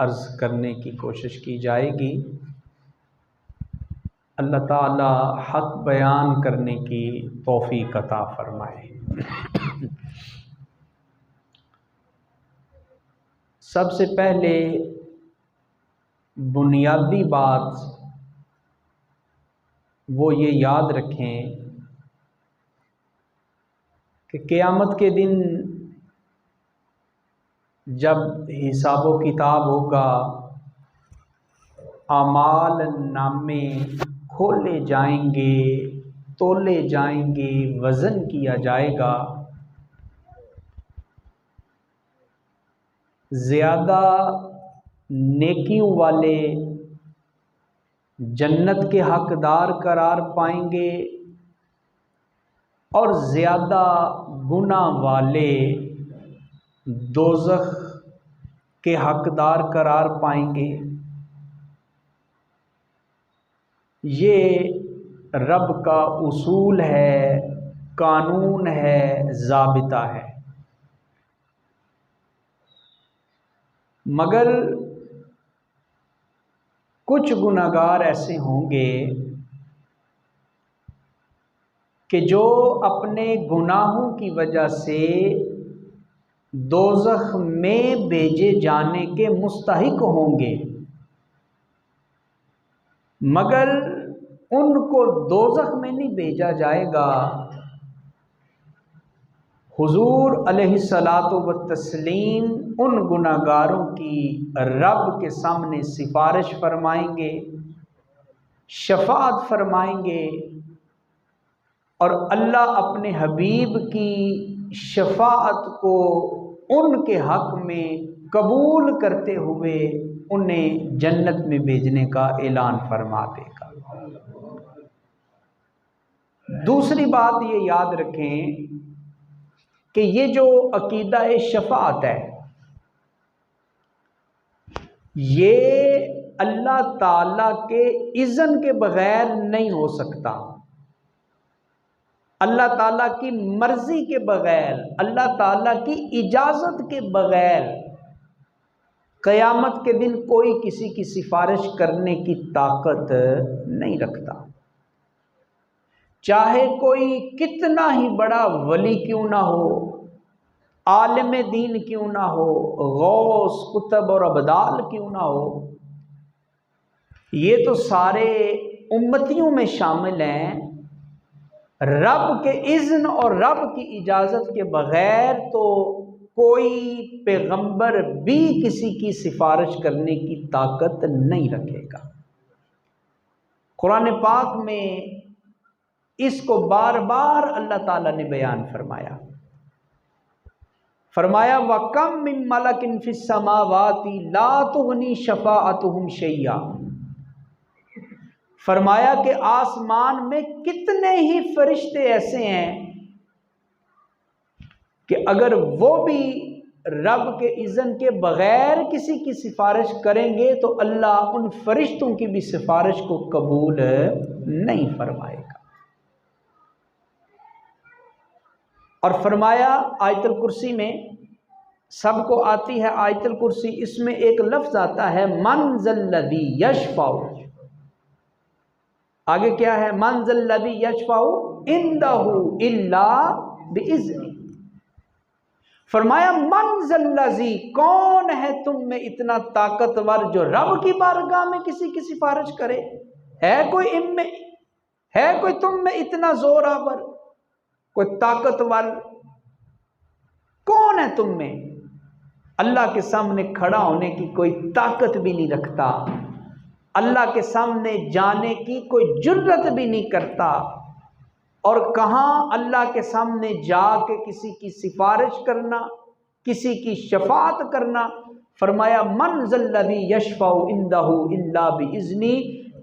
عرض کرنے کی کوشش کی جائے گی۔ اللہ تعالی حق بیان کرنے کی توفیق عطا فرمائے۔ سب سے پہلے بنیادی بات وہ یہ یاد رکھیں کہ قیامت کے دن جب حساب و کتاب ہوگا، اعمال نامے کھولے جائیں گے، تولے جائیں گے، وزن کیا جائے گا، زیادہ نیکیوں والے جنت کے حقدار قرار پائیں گے اور زیادہ گناہ والے دوزخ کے حقدار قرار پائیں گے۔ یہ رب کا اصول ہے، قانون ہے، ضابطہ ہے۔ مگر کچھ گناہگار ایسے ہوں گے کہ جو اپنے گناہوں کی وجہ سے دوزخ میں بھیجے جانے کے مستحق ہوں گے، مگر ان کو دوزخ میں نہیں بھیجا جائے گا۔ حضور علیہ الصلاۃ والتسلیم ان گناہگاروں کی رب کے سامنے سفارش فرمائیں گے، شفاعت فرمائیں گے، اور اللہ اپنے حبیب کی شفاعت کو ان کے حق میں قبول کرتے ہوئے انہیں جنت میں بھیجنے کا اعلان فرما دے گا۔ دوسری بات یہ یاد رکھیں کہ یہ جو عقیدہ شفاعت ہے، یہ اللہ تعالی کے اذن کے بغیر نہیں ہو سکتا، اللہ تعالیٰ کی مرضی کے بغیر، اللہ تعالیٰ کی اجازت کے بغیر قیامت کے دن کوئی کسی کی سفارش کرنے کی طاقت نہیں رکھتا، چاہے کوئی کتنا ہی بڑا ولی کیوں نہ ہو، عالم دین کیوں نہ ہو، غوث قطب اور ابدال کیوں نہ ہو، یہ تو سارے امتیوں میں شامل ہیں۔ رب کے اذن اور رب کی اجازت کے بغیر تو کوئی پیغمبر بھی کسی کی سفارش کرنے کی طاقت نہیں رکھے گا۔ قرآن پاک میں اس کو بار بار اللہ تعالیٰ نے بیان فرمایا۔ فرمایا وَكَمْ مِن مَلَكٍ فِي السَّمَاوَاتِ لَا تُغْنِي شَفَاعَتُهُمْ شَيْئًا، فرمایا کہ آسمان میں کتنے ہی فرشتے ایسے ہیں کہ اگر وہ بھی رب کے اذن کے بغیر کسی کی سفارش کریں گے تو اللہ ان فرشتوں کی بھی سفارش کو قبول نہیں فرمائے گا۔ اور فرمایا آیت الکرسی میں، سب کو آتی ہے آیت الکرسی، اس میں ایک لفظ آتا ہے من ذا الذی یشفع، آگے کیا ہے؟ من ذا الذی یشفع عندہ الا باذنہ۔ فرمایا من ذا الذی، کون ہے تم میں اتنا طاقتور جو رب کی بارگاہ میں کسی کی سفارش کرے؟ ہے کوئی تم میں اتنا زور آور، کوئی طاقتور؟ کون ہے تم میں؟ اللہ کے سامنے کھڑا ہونے کی کوئی طاقت بھی نہیں رکھتا، اللہ کے سامنے جانے کی کوئی جرت بھی نہیں کرتا، اور کہاں اللہ کے سامنے جا کے کسی کی سفارش کرنا، کسی کی شفاعت کرنا۔ فرمایا من ذا الذی یشفع عندہ الا باذنہ،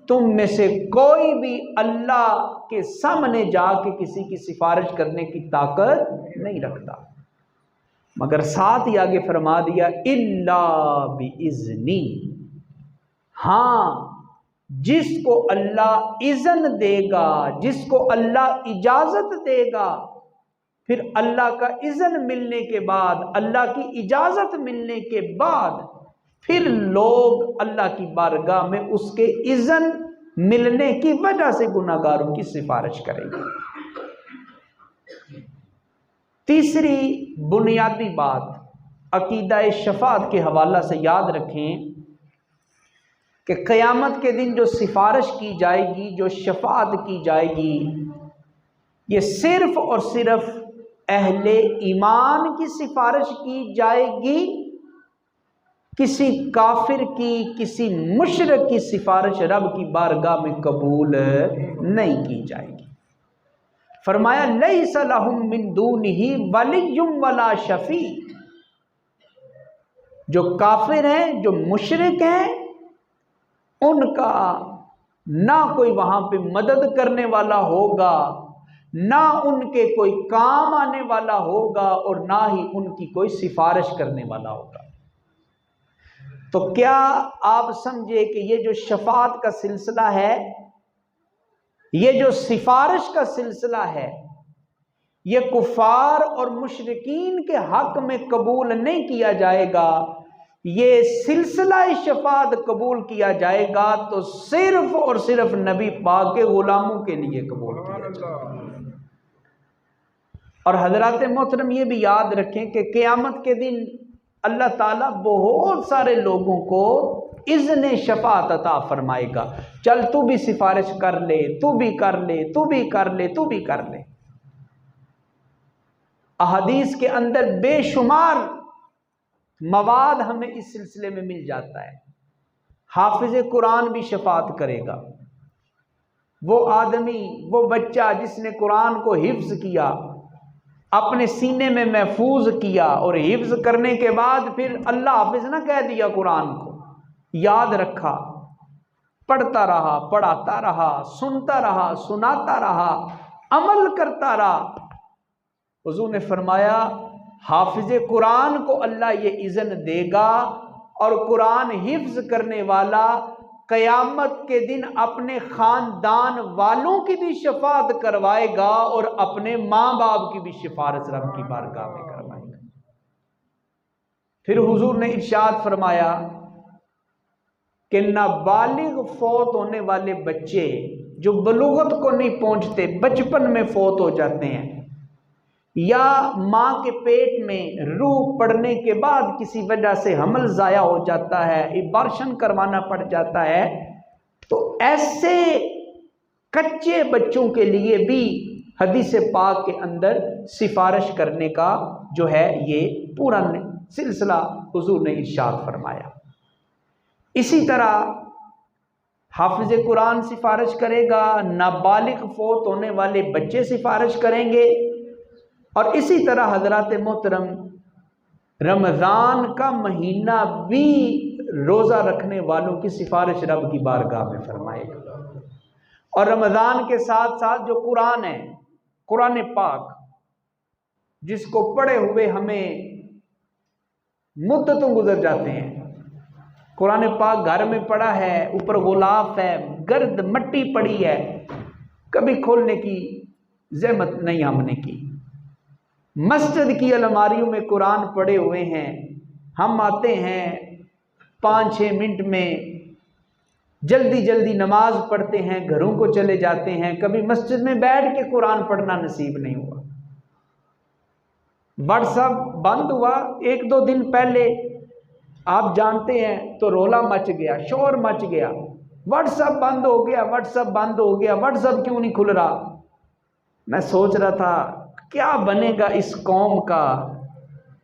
تم میں سے کوئی بھی اللہ کے سامنے جا کے کسی کی سفارش کرنے کی طاقت نہیں رکھتا، مگر ساتھ ہی آگے فرما دیا الا باذنہ، ہاں جس کو اللہ اذن دے گا، جس کو اللہ اجازت دے گا، پھر اللہ کا اذن ملنے کے بعد، اللہ کی اجازت ملنے کے بعد پھر لوگ اللہ کی بارگاہ میں اس کے اذن ملنے کی وجہ سے گناہگاروں کی سفارش کریں گے۔ تیسری بنیادی بات عقیدہ شفاعت کے حوالہ سے یاد رکھیں کہ قیامت کے دن جو سفارش کی جائے گی، جو شفاعت کی جائے گی، یہ صرف اور صرف اہل ایمان کی سفارش کی جائے گی، کسی کافر کی، کسی مشرک کی سفارش رب کی بارگاہ میں قبول نہیں کی جائے گی۔ فرمایا لیس لہم من دونہ ولی ولا شفیع، جو کافر ہیں، جو مشرک ہیں، ان کا نہ کوئی وہاں پہ مدد کرنے والا ہوگا، نہ ان کے کوئی کام آنے والا ہوگا، اور نہ ہی ان کی کوئی سفارش کرنے والا ہوگا۔ تو کیا آپ سمجھے کہ یہ جو شفاعت کا سلسلہ ہے، یہ جو سفارش کا سلسلہ ہے، یہ کفار اور مشرکین کے حق میں قبول نہیں کیا جائے گا، یہ سلسلہ شفاعت قبول کیا جائے گا تو صرف اور صرف نبی پاک کے غلاموں کے لیے قبول کیا جائے گا۔ اور حضرات محترم یہ بھی یاد رکھیں کہ قیامت کے دن اللہ تعالیٰ بہت سارے لوگوں کو اذن شفاعت عطا فرمائے گا، چل تو بھی سفارش کر لے، تو بھی کر لے، تو بھی کر لے، تو بھی کر لے۔ احادیث کے اندر بے شمار مواد ہمیں اس سلسلے میں مل جاتا ہے۔ حافظ قرآن بھی شفاعت کرے گا، وہ آدمی، وہ بچہ جس نے قرآن کو حفظ کیا، اپنے سینے میں محفوظ کیا، اور حفظ کرنے کے بعد پھر اللہ حافظ نہ کہہ دیا، قرآن کو یاد رکھا، پڑھتا رہا، پڑھاتا رہا، سنتا رہا، سناتا رہا، عمل کرتا رہا۔ حضور نے فرمایا حافظ قرآن کو اللہ یہ اذن دے گا، اور قرآن حفظ کرنے والا قیامت کے دن اپنے خاندان والوں کی بھی شفاعت کروائے گا، اور اپنے ماں باپ کی بھی سفارش رب کی بارگاہ میں کروائے گا۔ پھر حضور نے ارشاد فرمایا کہ نابالغ فوت ہونے والے بچے جو بلوغت کو نہیں پہنچتے، بچپن میں فوت ہو جاتے ہیں، یا ماں کے پیٹ میں روح پڑنے کے بعد کسی وجہ سے حمل ضائع ہو جاتا ہے، ابارشن کروانا پڑ جاتا ہے، تو ایسے کچے بچوں کے لیے بھی حدیث پاک کے اندر سفارش کرنے کا جو ہے یہ پورا سلسلہ حضور نے ارشاد فرمایا۔ اسی طرح حافظ قرآن سفارش کرے گا، نابالغ فوت ہونے والے بچے سفارش کریں گے، اور اسی طرح حضرات محترم رمضان کا مہینہ بھی روزہ رکھنے والوں کی سفارش رب کی بارگاہ میں فرمائے گا۔ اور رمضان کے ساتھ ساتھ جو قرآن ہے، قرآن پاک، جس کو پڑھے ہوئے ہمیں مدتوں گزر جاتے ہیں، قرآن پاک گھر میں پڑا ہے، اوپر غلاف ہے، گرد مٹی پڑی ہے، کبھی کھولنے کی زحمت نہیں ہم نے کی۔ مسجد کی الماریوں میں قرآن پڑے ہوئے ہیں، ہم آتے ہیں 5-6 منٹ میں جلدی جلدی نماز پڑھتے ہیں، گھروں کو چلے جاتے ہیں، کبھی مسجد میں بیٹھ کے قرآن پڑھنا نصیب نہیں ہوا۔ واٹس ایپ بند ہوا 1-2 دن پہلے، آپ جانتے ہیں، تو رولا مچ گیا، شور مچ گیا، واٹس ایپ بند ہو گیا، واٹس ایپ بند ہو گیا، واٹس ایپ کیوں نہیں کھل رہا؟ میں سوچ رہا تھا کیا بنے گا اس قوم کا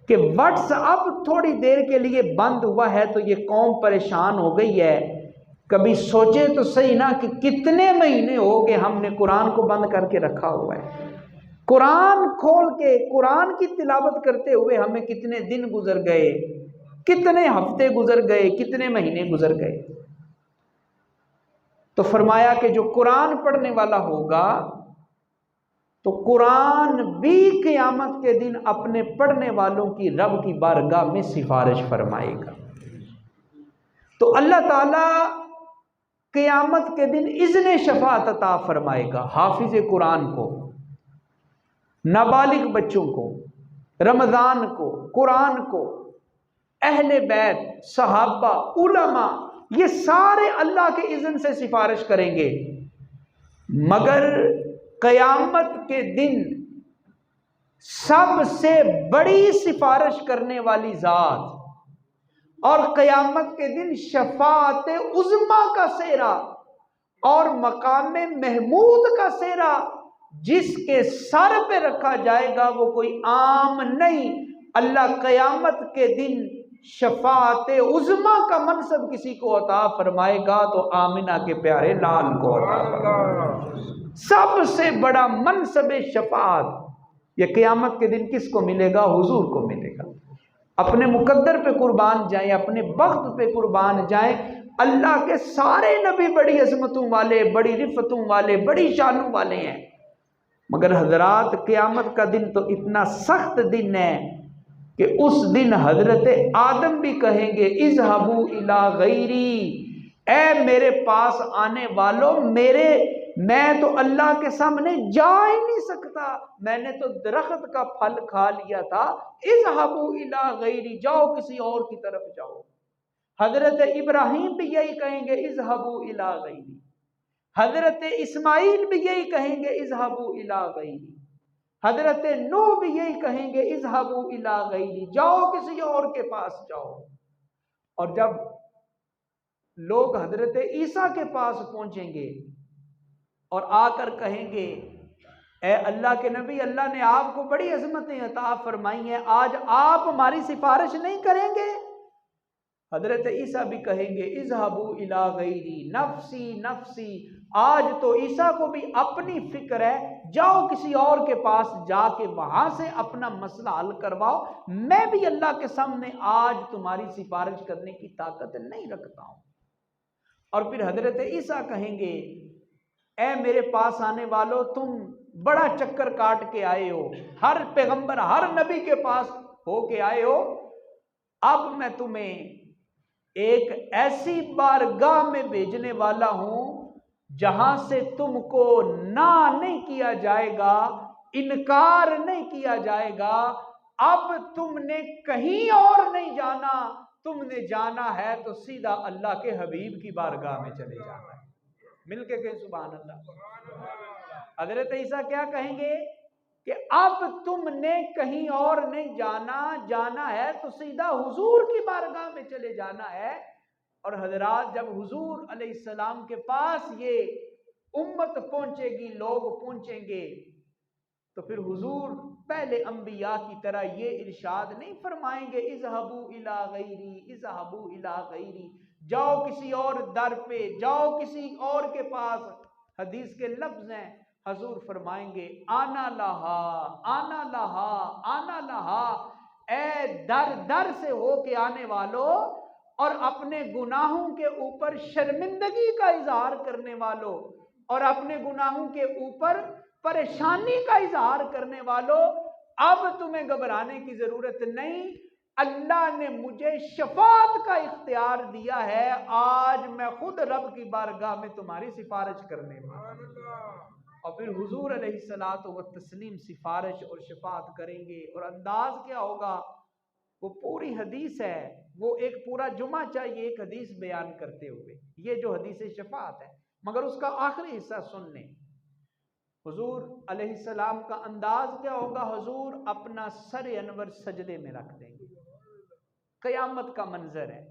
کہ واٹس ایپ تھوڑی دیر کے لیے بند ہوا ہے تو یہ قوم پریشان ہو گئی ہے۔ کبھی سوچے تو صحیح نا کہ کتنے مہینے ہو گئے ہم نے قرآن کو بند کر کے رکھا ہوا ہے، قرآن کھول کے قرآن کی تلاوت کرتے ہوئے ہمیں کتنے دن گزر گئے، کتنے ہفتے گزر گئے، کتنے مہینے گزر گئے۔ تو فرمایا کہ جو قرآن پڑھنے والا ہوگا تو قرآن بھی قیامت کے دن اپنے پڑھنے والوں کی رب کی بارگاہ میں سفارش فرمائے گا۔ تو اللہ تعالیٰ قیامت کے دن اذن شفاعت عطا فرمائے گا حافظ قرآن کو، نابالغ بچوں کو، رمضان کو، قرآن کو، اہل بیت، صحابہ، علماء، یہ سارے اللہ کے اذن سے سفارش کریں گے، مگر قیامت کے دن سب سے بڑی سفارش کرنے والی ذات اور قیامت کے دن شفاعت عظمی کا سہرا اور مقام محمود کا سہرا جس کے سر پہ رکھا جائے گا وہ کوئی عام نہیں۔ اللہ قیامت کے دن شفاعت عظمی کا منصب کسی کو عطا فرمائے گا تو آمنہ کے پیارے لال کو عطا فرمائے گا۔ سب سے بڑا منصب شفاعت یہ قیامت کے دن کس کو ملے گا؟ حضور کو ملے گا۔ اپنے مقدر پہ قربان جائیں، اپنے بخت پہ قربان جائیں، اللہ کے سارے نبی بڑی عظمتوں والے، بڑی رفتوں والے، بڑی شانوں والے ہیں، مگر حضرات قیامت کا دن تو اتنا سخت دن ہے کہ اس دن حضرت آدم بھی کہیں گے اذهبوا الی غیری، اے میرے پاس آنے والوں، میں تو اللہ کے سامنے جا ہی نہیں سکتا، میں نے تو درخت کا پھل کھا لیا تھا، اذهبوا الی غیری، جاؤ کسی اور کی طرف جاؤ۔ حضرت ابراہیم بھی یہی کہیں گے اذهبوا الی غیری، حضرت اسماعیل بھی یہی کہیں گے اذهبوا الی غیری، حضرت نوح بھی یہی کہیں گے اذهبوا الی غیری، جاؤ کسی اور کے پاس جاؤ۔ اور جب لوگ حضرت عیسیٰ کے پاس پہنچیں گے اور آ کر کہیں گے اے اللہ کے نبی، اللہ نے آپ کو بڑی عظمتیں عطا فرمائی ہیں، آج آپ ہماری سفارش نہیں کریں گے؟ حضرت عیسیٰ بھی کہیں گے اذهبوا الی غیری نفسی نفسی، آج تو عیسیٰ کو بھی اپنی فکر ہے، جاؤ کسی اور کے پاس جا کے وہاں سے اپنا مسئلہ حل کرواؤ، میں بھی اللہ کے سامنے آج تمہاری سفارش کرنے کی طاقت نہیں رکھتا ہوں۔ اور پھر حضرت عیسیٰ کہیں گے اے میرے پاس آنے والو، تم بڑا چکر کاٹ کے آئے ہو، ہر پیغمبر ہر نبی کے پاس ہو کے آئے ہو، اب میں تمہیں ایک ایسی بارگاہ میں بھیجنے والا ہوں جہاں سے تم کو نہ نہیں کیا جائے گا، انکار نہیں کیا جائے گا، اب تم نے کہیں اور نہیں جانا، تم نے جانا ہے تو سیدھا اللہ کے حبیب کی بارگاہ میں چلے جانا ہے۔ مل کے کہیں سبحان اللہ۔ حضرت عیسیٰ کیا کہیں گے کہ اب تم نے کہیں اور نہیں جانا، جانا ہے تو سیدھا حضور کی بارگاہ میں چلے جانا ہے۔ اور حضرات جب حضور علیہ السلام کے پاس یہ امت پہنچے گی، لوگ پہنچیں گے، تو پھر حضور پہلے انبیاء کی طرح یہ ارشاد نہیں فرمائیں گے اذهبوا الی غیری اذهبوا الی غیری، جاؤ کسی اور در پہ، جاؤ کسی اور کے پاس۔ حدیث کے لفظ ہیں، حضور فرمائیں گے آنا لہا آنا لہا آنا لہا، اے در در سے ہو کے آنے والو اور اپنے گناہوں کے اوپر شرمندگی کا اظہار کرنے والو اور اپنے گناہوں کے اوپر پریشانی کا اظہار کرنے والو، اب تمہیں گھبرانے کی ضرورت نہیں، اللہ نے مجھے شفاعت کا اختیار دیا ہے، آج میں خود رب کی بارگاہ میں تمہاری سفارش کرنے والا ہوں۔ اور پھر حضور علیہ الصلوۃ والتسلیم سفارش اور شفاعت کریں گے، اور انداز کیا ہوگا؟ وہ پوری حدیث ہے، وہ ایک پورا جمعہ چاہیے ایک حدیث بیان کرتے ہوئے، یہ جو حدیث شفاعت ہے، مگر اس کا آخری حصہ سن لیں۔ حضور علیہ السلام کا انداز کیا ہوگا؟ حضور اپنا سر انور سجدے میں رکھ دیں گے، قیامت کا منظر ہے،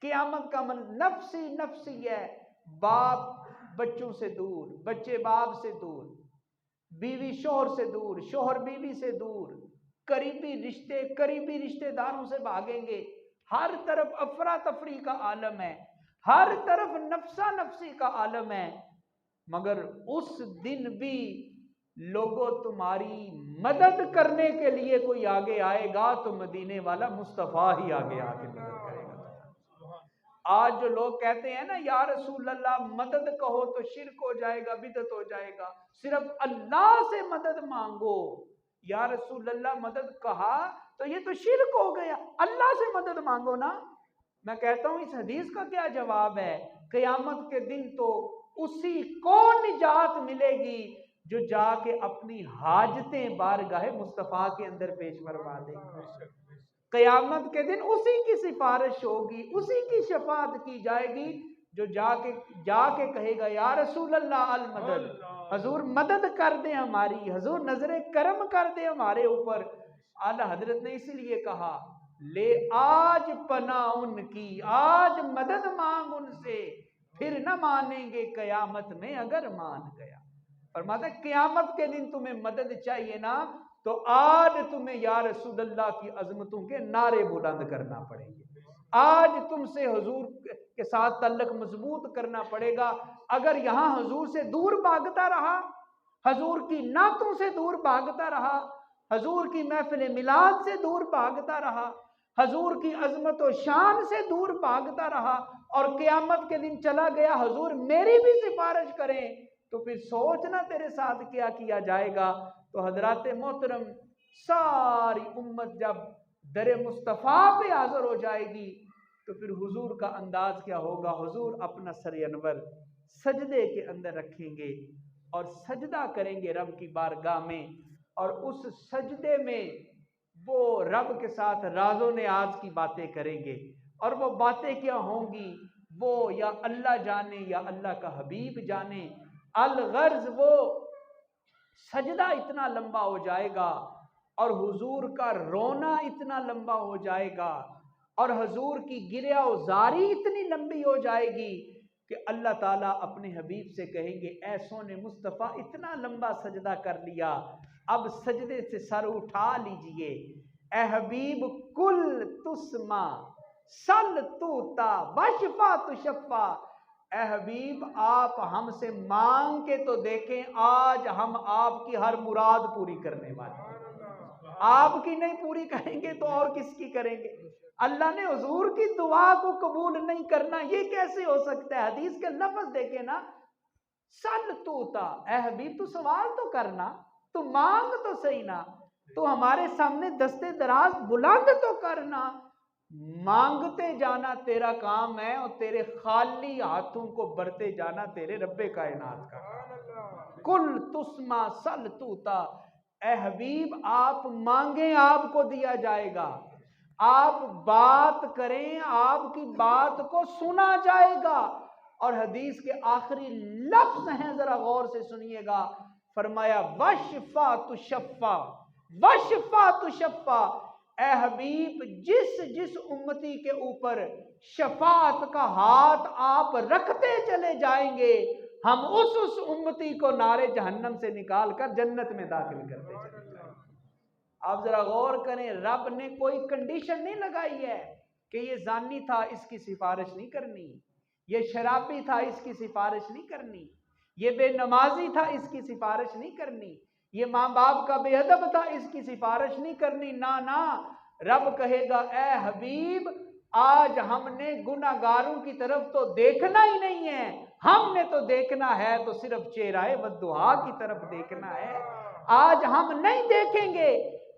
قیامت کا منظر، نفسی نفسی ہے، باپ بچوں سے دور، بچے باپ سے دور، بیوی شوہر سے دور، شوہر بیوی سے دور، قریبی رشتے داروں سے بھاگیں گے، ہر طرف افراتفری کا عالم ہے، ہر طرف نفسا نفسی کا عالم ہے، مگر اس دن بھی لوگوں تمہاری مدد کرنے کے لیے کوئی آگے آئے گا تو مدینے والا مصطفیٰ ہی آگے مدد کرے گا۔ آج جو لوگ کہتے ہیں نا یا رسول اللہ مدد کہو تو شرک ہو جائے گا، بدعت ہو جائے گا، صرف اللہ سے مدد مانگو، یا رسول اللہ مدد کہا تو یہ تو شرک ہو گیا، اللہ سے مدد مانگو نا۔ میں کہتا ہوں اس حدیث کا کیا جواب ہے؟ قیامت کے دن تو اسی کو نجات ملے گی جو جا کے اپنی حاجتیں بارگاہ مصطفیٰ کے اندر پیش کروا دے گا۔ قیامت کے دن اسی کی سفارش ہوگی، اسی کی شفاعت کی جائے گی جو جا کے کہے گا یا رسول اللہ المدد، حضور مدد کر دیں ہماری، حضور نظر کرم کر دیں ہمارے اوپر۔ اعلیٰ حضرت نے اسی لیے کہا لے آج پناہ ان کی، آج مدد مانگ ان سے، پھر نہ مانیں گے قیامت میں اگر مان گیا۔ فرماتا ہے قیامت کے دن تمہیں مدد چاہیے نا، تو آج تمہیں یا رسول اللہ کی عظمتوں کے نعرے بلند کرنا پڑیں گے، آج تم سے حضور کے ساتھ تعلق مضبوط کرنا پڑے گا۔ اگر یہاں حضور سے دور بھاگتا رہا، حضور کی نعتوں سے دور بھاگتا رہا، حضور کی محفل میلاد سے دور بھاگتا رہا، حضور کی عظمت و شان سے دور بھاگتا رہا، اور قیامت کے دن چلا گیا حضور میری بھی سفارش کریں، تو پھر سوچنا تیرے ساتھ کیا کیا جائے گا۔ تو حضرات محترم، ساری امت جب در مصطفیٰ پہ حاضر ہو جائے گی تو پھر حضور کا انداز کیا ہوگا؟ حضور اپنا سر انور سجدے کے اندر رکھیں گے اور سجدہ کریں گے رب کی بارگاہ میں، اور اس سجدے میں وہ رب کے ساتھ راز و نیاز کی باتیں کریں گے، اور وہ باتیں کیا ہوں گی وہ یا اللہ جانے یا اللہ کا حبیب جانے۔ الغرض وہ سجدہ اتنا لمبا ہو جائے گا، اور حضور کا رونا اتنا لمبا ہو جائے گا، اور حضور کی گریہ و زاری اتنی لمبی ہو جائے گی کہ اللہ تعالیٰ اپنے حبیب سے کہیں گے اے سونے مصطفیٰ اتنا لمبا سجدہ کر لیا، اب سجدے سے سر اٹھا لیجئے۔ اے حبیب کل تسمع سل توتا وشفا تشفا، اے حبیب آپ ہم سے مانگ کے تو دیکھیں، آج ہم آپ کی ہر مراد پوری کرنے والے ہیں۔ آپ کی نہیں پوری کریں گے تو اور کس کی کریں گے؟ اللہ نے حضور کی دعا کو قبول نہیں کرنا، یہ کیسے ہو سکتا ہے؟ حدیث کے لفظ دیکھیں نا، سل توتا، اے حبیب تو سوال تو کرنا، تو مانگ تو صحیح نا، تو ہمارے سامنے دستے دراز بلند تو کرنا۔ مانگتے جانا تیرا کام ہے، اور تیرے خالی ہاتھوں کو برتے جانا تیرے رب کائنات کا کل تسمع سل توتا۔ اے حبیب آپ مانگیں آپ کو دیا جائے گا، آپ بات کریں آپ کی بات کو سنا جائے گا۔ اور حدیث کے آخری لفظ ہیں، ذرا غور سے سنیے گا، فرمایا وشفا تشفا، وشفا تشفا، اے حبیب جس امتی کے اوپر شفاعت کا ہاتھ آپ رکھتے چلے جائیں گے، ہم اس امتی کو نارے جہنم سے نکال کر جنت میں داخل کرتے چلے جائیں گے۔ آپ ذرا غور کریں، رب نے کوئی کنڈیشن نہیں لگائی ہے کہ یہ زانی تھا اس کی سفارش نہیں کرنی، یہ شرابی تھا اس کی سفارش نہیں کرنی، یہ بے نمازی تھا اس کی سفارش نہیں کرنی، یہ ماں باپ کا بے ادب تھا اس کی سفارش نہیں کرنی۔ نا نا، رب کہے گا اے حبیب آج ہم نے گناہ گاروں کی طرف تو دیکھنا ہی نہیں ہے، ہم نے تو دیکھنا ہے تو صرف چہرہ والدعا کی طرف دیکھنا ہے۔ آج ہم نہیں دیکھیں گے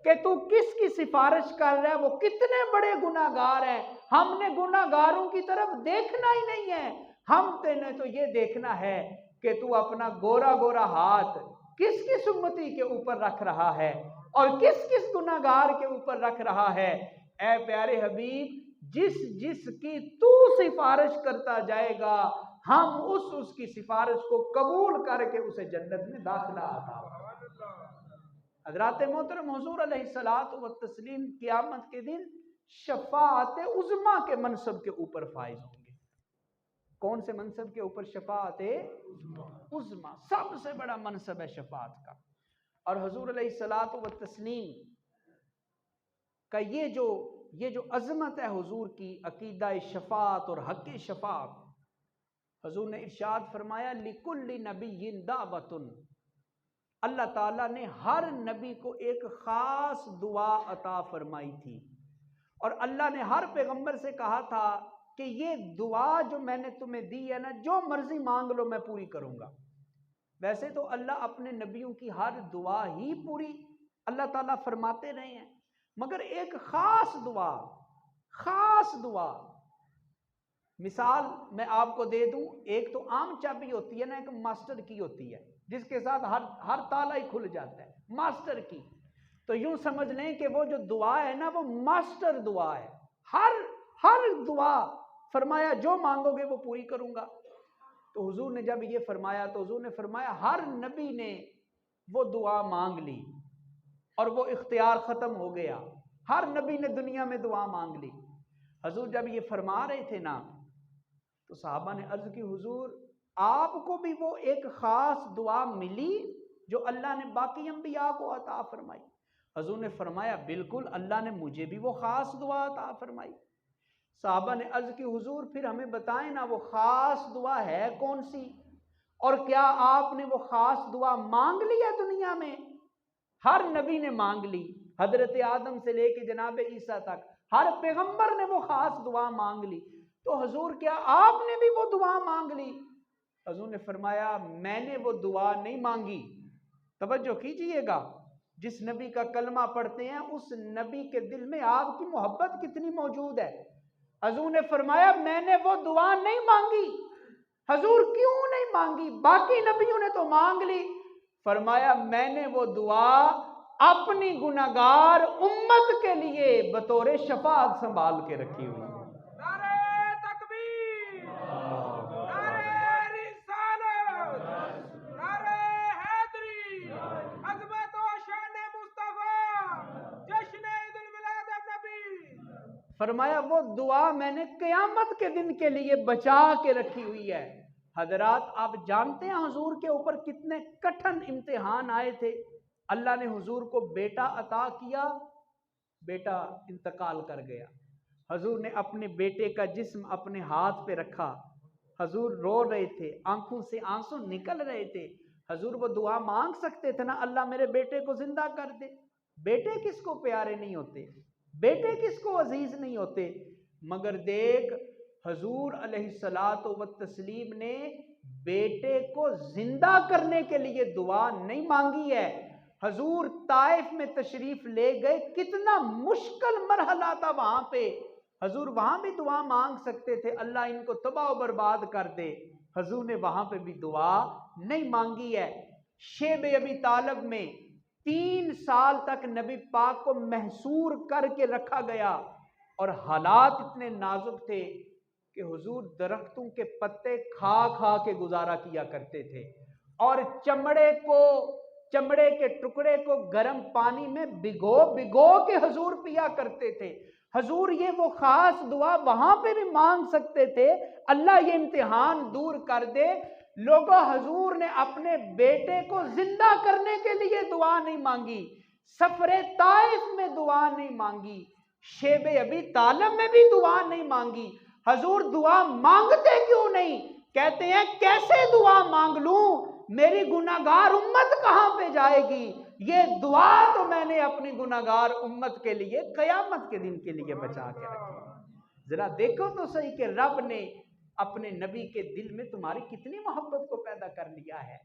کہ تو کس کی سفارش کر رہا ہے، وہ کتنے بڑے گناہ گار ہیں، ہم نے گناہ گاروں کی طرف دیکھنا ہی نہیں ہے، ہم نے تو یہ دیکھنا ہے کہ تو اپنا گورا گورا ہاتھ کس کس امتی کے اوپر رکھ رہا ہے اور کس کس گناہ گار کے اوپر رکھ رہا ہے۔ اے پیارے حبیب جس کی تو سفارش کرتا جائے گا، ہم اس کی سفارش کو قبول کر کے اسے جنت میں داخلہ عطا۔ حضرات محترم، حضور علیہ الصلوۃ والتسلیم قیامت کے دن شفاعت عظمیٰ کے منصب کے اوپر فائز ہوں گے۔ کون سے منصب کے اوپر؟ شفاعت عظمیٰ، سب سے بڑا منصب ہے شفاعت کا۔ اور حضور علیہ الصلوۃ والتسلیم کا یہ جو عظمت ہے حضور کی، عقیدہ شفاعت اور حق شفاعت، حضور نے ارشاد فرمایا لِكُلِّ نَبِيٍّ دعوۃ، اللہ تعالیٰ نے ہر نبی کو ایک خاص دعا عطا فرمائی تھی، اور اللہ نے ہر پیغمبر سے کہا تھا کہ یہ دعا جو میں نے تمہیں دی ہے نا، جو مرضی مانگ لو میں پوری کروں گا۔ ویسے تو اللہ اپنے نبیوں کی ہر دعا ہی پوری اللہ تعالیٰ فرماتے رہے ہیں، مگر ایک خاص دعا مثال میں آپ کو دے دوں، ایک تو عام چابی ہوتی ہے نا، ایک ماسٹر کی ہوتی ہے جس کے ساتھ ہر تالا ہی کھل جاتا ہے، ماسٹر کی۔ تو یوں سمجھ لیں کہ وہ جو دعا ہے نا وہ ماسٹر دعا ہے، ہر دعا فرمایا جو مانگو گے وہ پوری کروں گا۔ تو حضور نے جب یہ فرمایا تو حضور نے فرمایا ہر نبی نے وہ دعا مانگ لی اور وہ اختیار ختم ہو گیا، ہر نبی نے دنیا میں دعا مانگ لی۔ حضور جب یہ فرما رہے تھے نا تو صحابہ نے عرض کی حضور آپ کو بھی وہ ایک خاص دعا ملی جو اللہ نے باقی انبیاء کو عطا فرمائی؟ حضور نے فرمایا بالکل، اللہ نے مجھے بھی وہ خاص دعا عطا فرمائی۔ صحابہ نے عرض کی حضور پھر ہمیں بتائیں نا وہ خاص دعا ہے کون سی، اور کیا آپ نے وہ خاص دعا مانگ لی ہے دنیا میں؟ ہر نبی نے مانگ لی، حضرت آدم سے لے کے جناب عیسیٰ تک ہر پیغمبر نے وہ خاص دعا مانگ لی، تو حضور کیا آپ نے بھی وہ دعا مانگ لی؟ حضور نے فرمایا میں نے وہ دعا نہیں مانگی۔ توجہ کیجئے گا، جس نبی کا کلمہ پڑھتے ہیں اس نبی کے دل میں آپ کی محبت کتنی موجود ہے۔ حضور نے فرمایا میں نے وہ دعا نہیں مانگی۔ حضور کیوں نہیں مانگی؟ باقی نبیوں نے تو مانگ لی۔ فرمایا میں نے وہ دعا اپنی گناہگار امت کے لیے بطور شفاعت سنبھال کے رکھی ہوئی ہے۔ نعرہ تکبیر، نعرہ رسالت، نعرہ حیدری، عظمت و شان مصطفیٰ، جشن عید المیلاد النبی۔ فرمایا وہ دعا میں نے قیامت کے دن کے لیے بچا کے رکھی ہوئی ہے۔ حضرات آپ جانتے ہیں حضور کے اوپر کتنے کٹھن امتحان آئے تھے۔ اللہ نے حضور کو بیٹا عطا کیا، بیٹا انتقال کر گیا۔ حضور نے اپنے بیٹے کا جسم اپنے ہاتھ پہ رکھا، حضور رو رہے تھے، آنکھوں سے آنسو نکل رہے تھے۔ حضور وہ دعا مانگ سکتے تھے نا اللہ میرے بیٹے کو زندہ کر دے۔ بیٹے کس کو پیارے نہیں ہوتے، بیٹے کس کو عزیز نہیں ہوتے، مگر دیکھ حضور علیہ الصلاۃ والتسلیم نے بیٹے کو زندہ کرنے کے لیے دعا نہیں مانگی ہے۔ حضور طائف میں تشریف لے گئے، کتنا مشکل مرحلہ تھا وہاں پہ، حضور وہاں بھی دعا مانگ سکتے تھے اللہ ان کو تباہ و برباد کر دے، حضور نے وہاں پہ بھی دعا نہیں مانگی ہے۔ شیب ابی طالب میں 3 سال تک نبی پاک کو محصور کر کے رکھا گیا، اور حالات اتنے نازک تھے کہ حضور درختوں کے پتے کھا کھا کے گزارا کیا کرتے تھے، اور چمڑے کے ٹکڑے کو گرم پانی میں بھگو کے حضور پیا کرتے تھے۔ حضور یہ وہ خاص دعا وہاں پہ بھی مانگ سکتے تھے اللہ یہ امتحان دور کر دے۔ لوگوں حضور نے اپنے بیٹے کو زندہ کرنے کے لیے دعا نہیں مانگی، سفر طائف میں دعا نہیں مانگی، شیب ابی طالب میں بھی دعا نہیں مانگی۔ حضور دعا مانگتے کیوں نہیں؟ کہتے ہیں کیسے دعا مانگ لوں، میری گناہگار امت کہاں پہ جائے گی؟ یہ دعا تو میں نے اپنی گناہگار امت کے لیے قیامت کے دن کے لیے بچا کے رکھی۔ ذرا دیکھو تو صحیح کہ رب نے اپنے نبی کے دل میں تمہاری کتنی محبت کو پیدا کر لیا ہے،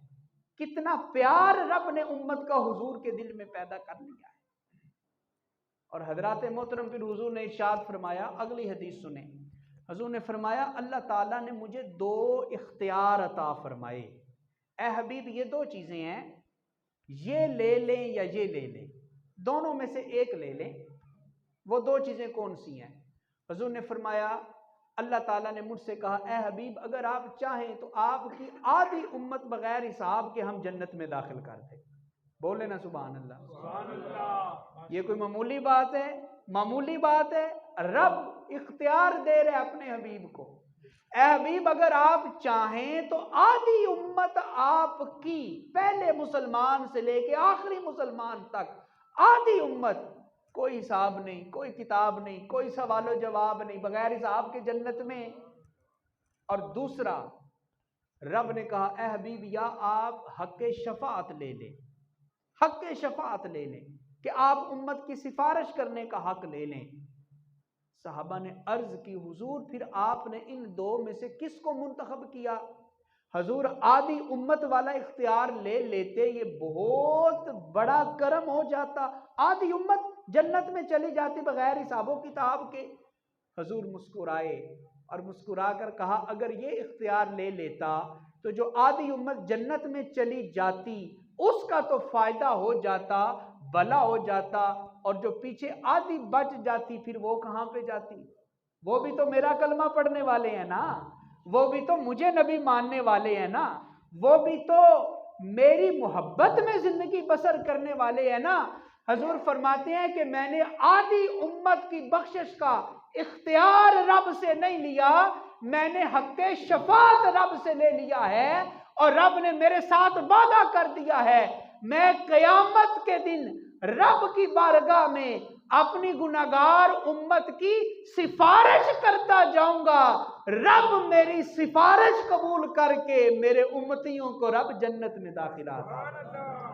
کتنا پیار رب نے امت کا حضور کے دل میں پیدا کر لیا ہے۔ اور حضرات محترم پھر حضور نے ارشاد فرمایا، اگلی حدیث سنیں، حضور نے فرمایا اللہ تعالیٰ نے مجھے 2 اختیار عطا فرمائے۔ اے حبیب یہ 2 چیزیں ہیں، یہ لے لیں یا یہ لے لیں، دونوں میں سے ایک لے لیں۔ وہ 2 چیزیں کون سی ہیں؟ حضور نے فرمایا اللہ تعالیٰ نے مجھ سے کہا اے حبیب اگر آپ چاہیں تو آپ کی آدھی امت بغیر حساب کے ہم جنت میں داخل کر دیں۔ بولے نا سبحان اللہ۔ سبحان اللہ۔ یہ کوئی معمولی بات ہے؟ معمولی بات ہے؟ رب اختیار دے رہے اپنے حبیب کو، اے حبیب اگر آپ چاہیں تو آدھی امت آپ کی، پہلے مسلمان سے لے کے آخری مسلمان تک آدھی امت، کوئی حساب نہیں، کوئی کتاب نہیں، کوئی سوال و جواب نہیں، بغیر حساب کے جنت میں۔ اور دوسرا رب نے کہا اے حبیب یا آپ حق شفاعت لے لیں، حق شفاعت لے لیں کہ آپ امت کی سفارش کرنے کا حق لے لیں۔ صحابہ نے عرض کی حضور پھر آپ نے ان 2 میں سے کس کو منتخب کیا؟ حضور آدھی امت والا اختیار لے لیتے، یہ بہت بڑا کرم ہو جاتا، آدھی امت جنت میں چلی جاتی بغیر حساب و کتاب کے۔ حضور مسکرائے اور مسکرا کر کہا اگر یہ اختیار لے لیتا تو جو آدھی امت جنت میں چلی جاتی اس کا تو فائدہ ہو جاتا، بلا ہو جاتا اور جو پیچھے آدھی بچ جاتی پھر وہ کہاں پہ جاتی؟ وہ بھی تو میرا کلمہ پڑھنے والے ہیں نا، وہ بھی تو مجھے نبی ماننے والے ہیں نا، وہ بھی تو میری محبت میں زندگی بسر کرنے والے ہیں نا۔ حضور فرماتے ہیں کہ میں نے آدھی امت کی بخشش کا اختیار رب سے نہیں لیا، میں نے حق شفاعت رب سے لے لیا ہے، اور رب نے میرے ساتھ وعدہ کر دیا ہے میں قیامت کے دن رب کی بارگاہ میں اپنی گناہگار امت کی سفارش کرتا جاؤں گا، رب میری سفارش قبول کر کے میرے امتیوں کو رب جنت میں داخلہ عطا فرمائے۔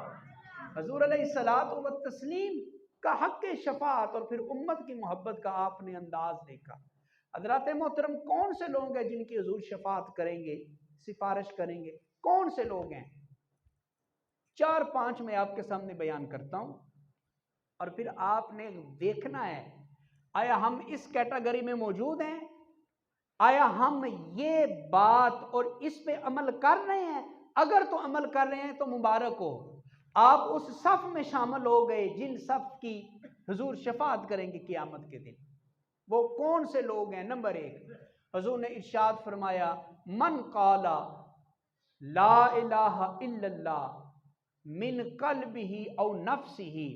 حضور علیہ الصلوۃ والتسلیم کا حق شفاعت اور پھر امت کی محبت کا آپ نے انداز دیکھا۔ حضرات محترم، کون سے لوگ ہیں جن کی حضور شفاعت کریں گے، سفارش کریں گے؟ کون سے لوگ ہیں؟ 4-5 میں آپ کے سامنے بیان کرتا ہوں، اور پھر آپ نے دیکھنا ہے آیا ہم اس کیٹیگری میں موجود ہیں، آیا ہم یہ بات اور اس پہ عمل کر رہے ہیں؟ اگر تو عمل کر رہے ہیں تو مبارک ہو، آپ اس صف میں شامل ہو گئے جن صف کی حضور شفاعت کریں گے قیامت کے دن۔ وہ کون سے لوگ ہیں؟ نمبر 1، حضور نے ارشاد فرمایا من قال لا الہ الا اللہ من قلبہ او نفسہ،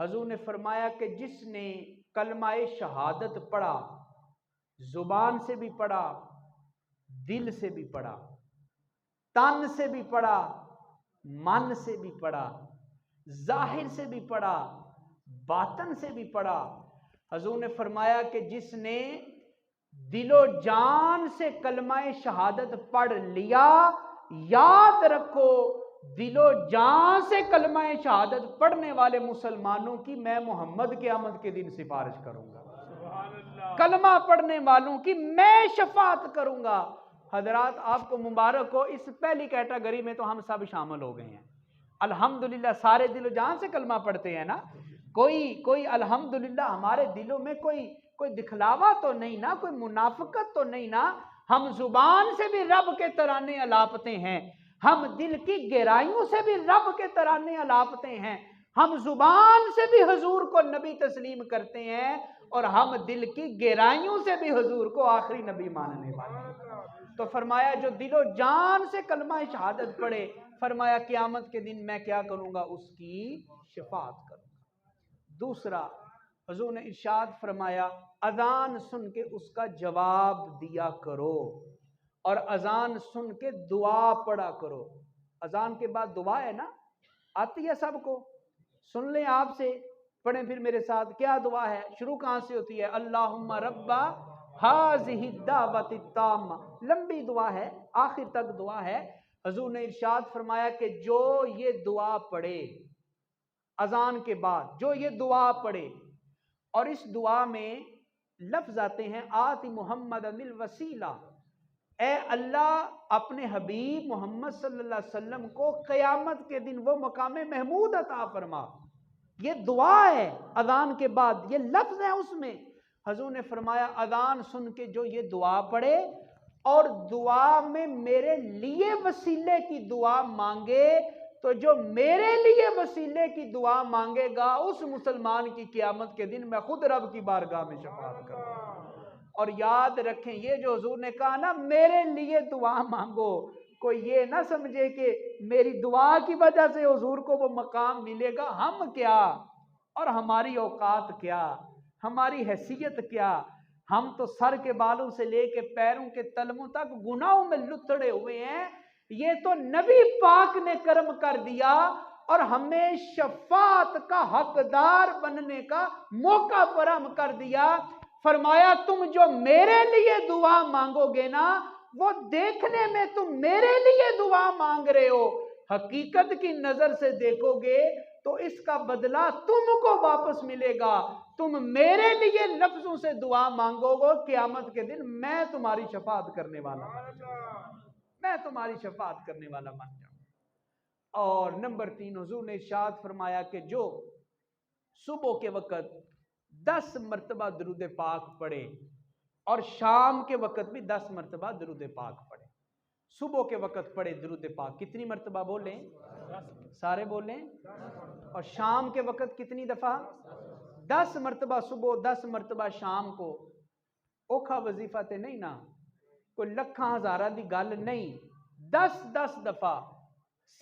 حضور نے فرمایا کہ جس نے کلمہ شہادت پڑھا، زبان سے بھی پڑھا، دل سے بھی پڑھا، تن سے بھی پڑھا، من سے بھی پڑھا، ظاہر سے بھی پڑھا، باطن سے بھی پڑھا، حضور نے فرمایا کہ جس نے دل و جان سے کلمہ شہادت پڑھ لیا، یاد رکھو دل و جان سے کلمہ شہادت پڑھنے والے مسلمانوں کی میں محمد قیامت کے دن سفارش کروں گا، کلمہ پڑھنے والوں کی میں شفاعت کروں گا۔ حضرات آپ کو مبارک ہو، اس پہلی کیٹیگری میں تو ہم سب شامل ہو گئے ہیں الحمدللہ۔ سارے دل و جان سے کلمہ پڑھتے ہیں نا، کوئی الحمدللہ ہمارے دلوں میں کوئی دکھلاوا تو نہیں نا، کوئی منافقت تو نہیں نا، ہم زبان سے بھی رب کے ترانے الاپتے ہیں، ہم دل کی گہرائیوں سے بھی رب کے ترانے الاپتے ہیں، ہم زبان سے بھی حضور کو نبی تسلیم کرتے ہیں، اور ہم دل کی گہرائیوں سے بھی حضور کو آخری نبی ماننے والے ہیں۔ تو فرمایا جو دل و جان سے کلمہ شہادت پڑھے، فرمایا قیامت کے دن میں کیا کروں گا؟ اس کی شفاعت کروں گا۔ دوسرا، حضور نے ارشاد فرمایا اذان سن کے اس کا جواب دیا کرو، اور اذان سن کے دعا پڑھا کرو۔ اذان کے بعد دعا ہے نا، آتی ہے سب کو، سن لیں آپ سے، پڑھیں پھر میرے ساتھ۔ کیا دعا ہے؟ شروع کہاں سے ہوتی ہے؟ اللہم رب ہذہ الدعوۃ التامہ، لمبی دعا ہے، آخر تک دعا ہے۔ حضور نے ارشاد فرمایا کہ جو یہ دعا پڑھے اذان کے بعد، جو یہ دعا پڑھے، اور اس دعا میں لفظ آتے ہیں آتی محمد الوسیلہ، اے اللہ اپنے حبیب محمد صلی اللہ علیہ وسلم کو قیامت کے دن وہ مقام محمود عطا فرما۔ یہ دعا ہے اذان کے بعد، یہ لفظ ہے اس میں۔ حضور نے فرمایا اذان سن کے جو یہ دعا پڑھے اور دعا میں میرے لیے وسیلے کی دعا مانگے، تو جو میرے لیے وسیلے کی دعا مانگے گا اس مسلمان کی قیامت کے دن میں خود رب کی بارگاہ میں شفاعت کروں گا۔ اور یاد رکھیں یہ جو حضور نے کہا نا میرے لیے دعا مانگو، کوئی یہ نہ سمجھے کہ میری دعا کی وجہ سے حضور کو وہ مقام ملے گا۔ ہم کیا اور ہماری اوقات کیا، ہماری حیثیت کیا، ہم تو سر کے بالوں سے لے کے پیروں کے تلووں تک گناہوں میں لتڑے ہوئے ہیں۔ یہ تو نبی پاک نے کرم کر دیا اور ہمیں شفاعت کا حقدار بننے کا موقع فراہم کر دیا۔ فرمایا تم جو میرے لیے دعا مانگو گے نا، وہ دیکھنے میں تم میرے لیے دعا مانگ رہے ہو، حقیقت کی نظر سے دیکھو گے تو اس کا بدلہ تم کو واپس ملے گا۔ تم میرے لیے لفظوں سے دعا مانگو گے، قیامت کے دن میں تمہاری شفاعت کرنے والا بن جاؤں، میں تمہاری شفاعت کرنے والا بن جاؤں۔ اور نمبر 3، حضور نے ارشاد فرمایا کہ جو صبح کے وقت 10 مرتبہ درود پاک پڑھے اور شام کے وقت بھی 10 مرتبہ درود پاک پڑھے۔ صبح کے وقت پڑھے درود پاک کتنی مرتبہ بولیں؟ سارے بولیں. اور شام کے وقت کتنی دفعہ؟ 10 مرتبہ صبح 10 مرتبہ شام کو. اوکھا وظیفہ تے نہیں نا، کوئی لکھاں ہزارہ دی گل نہیں، 10 دفعہ.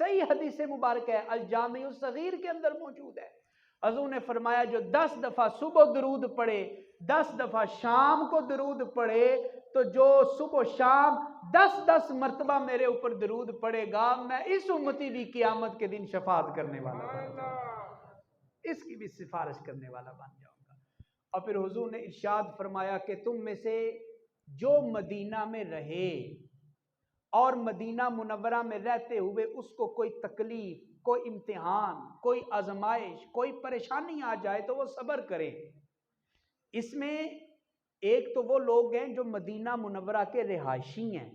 صحیح حدیث مبارک ہے، الجامع الصغیر کے اندر موجود ہے. حضور نے فرمایا جو 10 دفعہ صبح درود پڑھے 10 دفعہ شام کو درود پڑھے، تو جو صبح شام 10 مرتبہ میرے اوپر درود پڑھے گا، میں اس امتی بھی قیامت کے دن شفاعت کرنے والا بن جاؤں گا، اس کی بھی سفارش کرنے والا بن جاؤں گا. اور پھر حضور نے ارشاد فرمایا کہ تم میں سے جو مدینہ میں رہے اور مدینہ منورہ میں رہتے ہوئے اس کو کوئی تکلیف، کوئی امتحان، کوئی آزمائش، کوئی پریشانی آ جائے تو وہ صبر کرے. اس میں ایک تو وہ لوگ ہیں جو مدینہ منورہ کے رہائشی ہیں،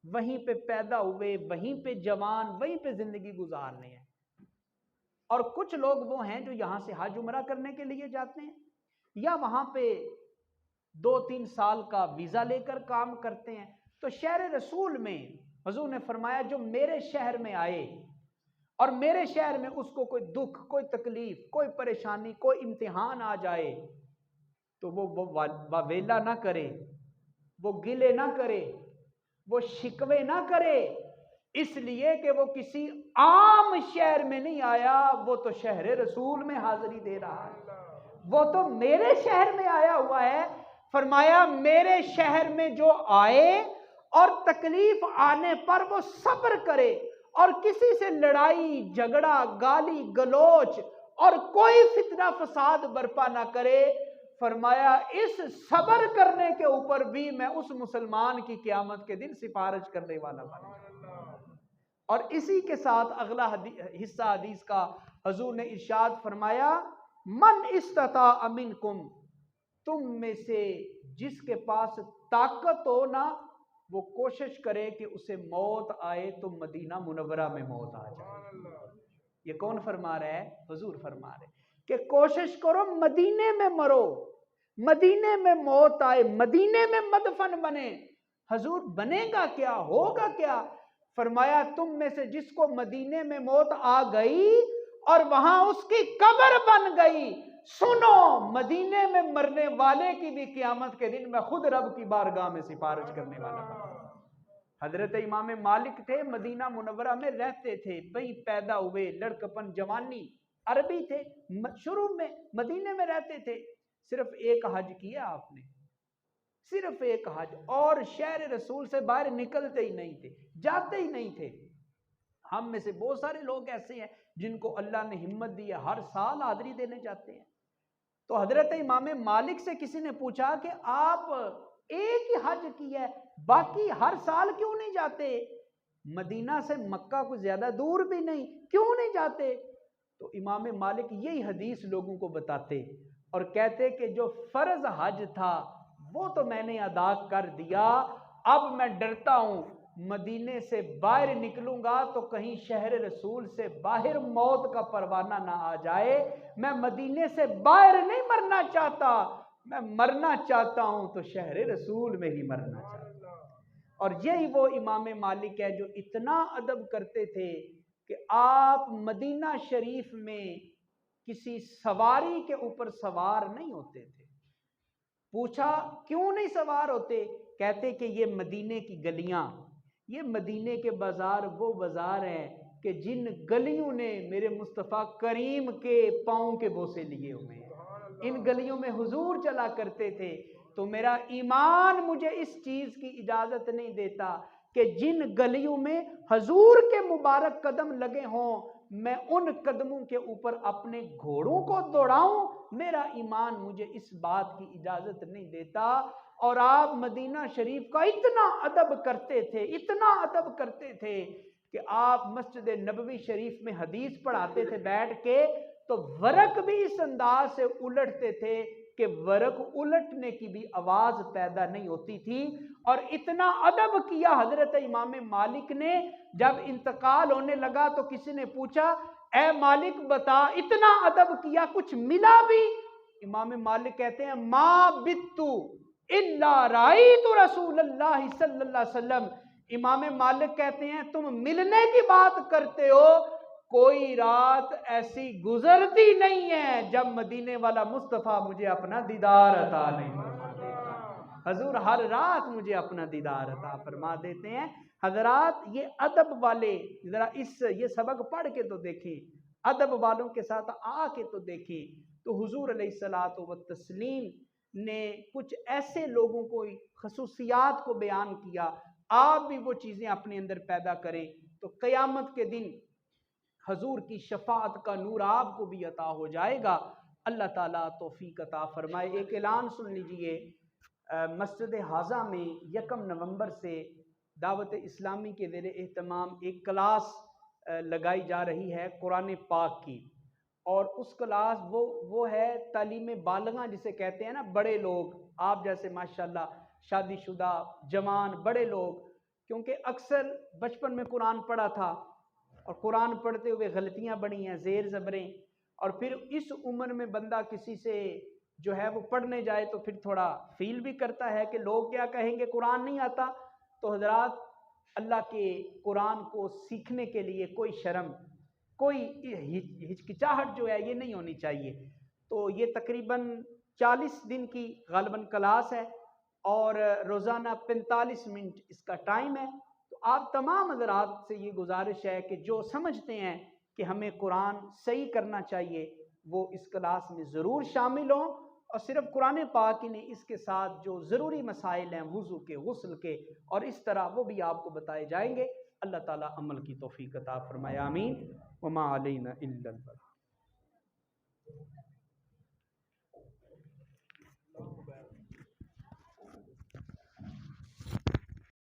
وہیں پہ پیدا ہوئے، وہیں پہ جوان، وہیں پہ زندگی گزارنے ہیں. اور کچھ لوگ وہ ہیں جو یہاں سے حج عمرہ کرنے کے لیے جاتے ہیں، یا وہاں پہ 2-3 سال کا ویزا لے کر کام کرتے ہیں. تو شہر رسول میں حضور نے فرمایا جو میرے شہر میں آئے اور میرے شہر میں اس کو کوئی دکھ، کوئی تکلیف، کوئی پریشانی، کوئی امتحان آ جائے تو وہ واویلا نہ کرے، وہ گلے نہ کرے، وہ شکوے نہ کرے، اس لیے کہ وہ کسی عام شہر میں نہیں آیا، وہ تو شہر رسول میں حاضری دے رہا ہے، وہ تو میرے شہر میں آیا ہوا ہے. فرمایا میرے شہر میں جو آئے اور تکلیف آنے پر وہ صبر کرے اور کسی سے لڑائی جھگڑا گالی گلوچ اور کوئی فتنہ فساد برپا نہ کرے، فرمایا اس صبر کرنے کے اوپر بھی میں اس مسلمان کی قیامت کے دن سفارش کرنے والا بن جاؤں. اور اسی کے ساتھ اگلا حصہ حدیث کا حضور نے ارشاد فرمایا من استطاع منکم، تم میں سے جس کے پاس طاقت ہو نا وہ کوشش کرے کہ اسے موت آئے تو مدینہ منورہ میں موت آ جائے. یہ کون فرما رہا ہے؟ حضور فرما رہے کہ کوشش کرو مدینے میں مرو، مدینے میں موت آئے، مدینے میں مدفن بنے. حضور بنے گا کیا، ہوگا کیا؟ فرمایا تم میں سے جس کو مدینے میں موت آ گئی اور وہاں اس کی قبر بن گئی، سنو مدینے میں مرنے والے کی بھی قیامت کے دن میں خود رب کی بارگاہ میں سفارش کرنے والا ہوں. حضرت امام مالک تھے، مدینہ منورہ میں رہتے تھے، وہی پیدا ہوئے، لڑکپن جوانی، عربی تھے، شروع میں مدینے میں رہتے تھے. صرف ایک حج کیا آپ نے، صرف ایک حج، اور شہر رسول سے باہر نکلتے ہی نہیں تھے، جاتے ہی نہیں تھے. ہم میں سے بہت سارے لوگ ایسے ہیں جن کو اللہ نے ہمت دی ہے، ہر سال حاضری دینے جاتے ہیں. تو حضرت امام مالک سے کسی نے پوچھا کہ آپ ایک ہی حج کی ہے، باقی ہر سال کیوں نہیں جاتے؟ مدینہ سے مکہ کو زیادہ دور بھی نہیں، کیوں نہیں جاتے؟ تو امام مالک یہی حدیث لوگوں کو بتاتے اور کہتے کہ جو فرض حج تھا وہ تو میں نے ادا کر دیا، اب میں ڈرتا ہوں مدینے سے باہر نکلوں گا تو کہیں شہر رسول سے باہر موت کا پروانہ نہ آ جائے. میں مدینے سے باہر نہیں مرنا چاہتا، میں مرنا چاہتا ہوں تو شہر رسول میں ہی مرنا چاہتا ہوں. اور یہی وہ امام مالک ہے جو اتنا ادب کرتے تھے کہ آپ مدینہ شریف میں کسی سواری کے اوپر سوار نہیں ہوتے تھے. پوچھا کیوں نہیں سوار ہوتے؟ کہتے کہ یہ مدینے کی گلیاں، یہ مدینے کے بازار وہ بازار ہیں کہ جن گلیوں نے میرے مصطفیٰ کریم کے پاؤں کے بوسے لیے ہوئے ہیں، ان گلیوں میں حضور چلا کرتے تھے. تو میرا ایمان مجھے اس چیز کی اجازت نہیں دیتا کہ جن گلیوں میں حضور کے مبارک قدم لگے ہوں میں ان قدموں کے اوپر اپنے گھوڑوں کو دوڑاؤں. میرا ایمان مجھے اس بات کی اجازت نہیں دیتا. اور آپ مدینہ شریف کا اتنا ادب کرتے تھے، اتنا ادب کرتے تھے کہ آپ مسجد نبوی شریف میں حدیث پڑھاتے تھے بیٹھ کے تو ورق بھی اس انداز سے الٹتے تھے کہ ورق الٹنے کی بھی آواز پیدا نہیں ہوتی تھی. اور اتنا ادب کیا حضرت امام مالک نے. جب انتقال ہونے لگا تو کسی نے پوچھا اے مالک بتا اتنا ادب کیا کچھ ملا بھی؟ امام مالک کہتے ہیں ما بتو الا رأیت رسول اللہ صلی اللہ علیہ وسلم امام مالک کہتے ہیں تم ملنے کی بات کرتے ہو، کوئی رات ایسی گزرتی نہیں ہے جب مدینے والا مصطفیٰ مجھے اپنا دیدار عطا نہیں فرما دیتا۔ حضور ہر رات مجھے اپنا دیدار عطا فرما دیتے ہیں۔ حضرات یہ ادب والے ذرا یہ سبق پڑھ کے تو دیکھیں، ادب والوں کے ساتھ آ کے تو دیکھیں، تو حضور علیہ الصلوۃ والتسلیم نے کچھ ایسے لوگوں کو خصوصیات کو بیان کیا، آپ بھی وہ چیزیں اپنے اندر پیدا کریں تو قیامت کے دن حضور کی شفاعت کا نور آپ کو بھی عطا ہو جائے گا۔ اللہ تعالیٰ توفیق عطا فرمائے۔ ایک اعلان سن لیجئے، مسجد حاضہ میں 1 نومبر سے دعوت اسلامی کے زیر اہتمام ایک کلاس لگائی جا رہی ہے قرآن پاک کی، اور اس کلاس وہ ہے تعلیم بالغاں جسے کہتے ہیں نا، بڑے لوگ آپ جیسے ماشاءاللہ شادی شدہ جوان بڑے لوگ، کیونکہ اکثر بچپن میں قرآن پڑھا تھا اور قرآن پڑھتے ہوئے غلطیاں بڑی ہیں، زیر زبریں، اور پھر اس عمر میں بندہ کسی سے جو ہے وہ پڑھنے جائے تو پھر تھوڑا فیل بھی کرتا ہے کہ لوگ کیا کہیں گے، قرآن نہیں آتا۔ تو حضرات اللہ کے قرآن کو سیکھنے کے لیے کوئی شرم، کوئی ہچکچاہٹ جو ہے یہ نہیں ہونی چاہیے۔ تو یہ تقریباً 40 دن کی غالباً کلاس ہے اور روزانہ 45 منٹ اس کا ٹائم ہے۔ تو آپ تمام حضرات سے یہ گزارش ہے کہ جو سمجھتے ہیں کہ ہمیں قرآن صحیح کرنا چاہیے وہ اس کلاس میں ضرور شامل ہوں، اور صرف قرآن پاک ہی نہیں، اس کے ساتھ جو ضروری مسائل ہیں وضو کے، غسل کے اور اس طرح، وہ بھی آپ کو بتائے جائیں گے۔ اللہ تعالیٰ عمل کی توفیق عطا فرمائے، آمین۔ وما علینا الا البلاغ۔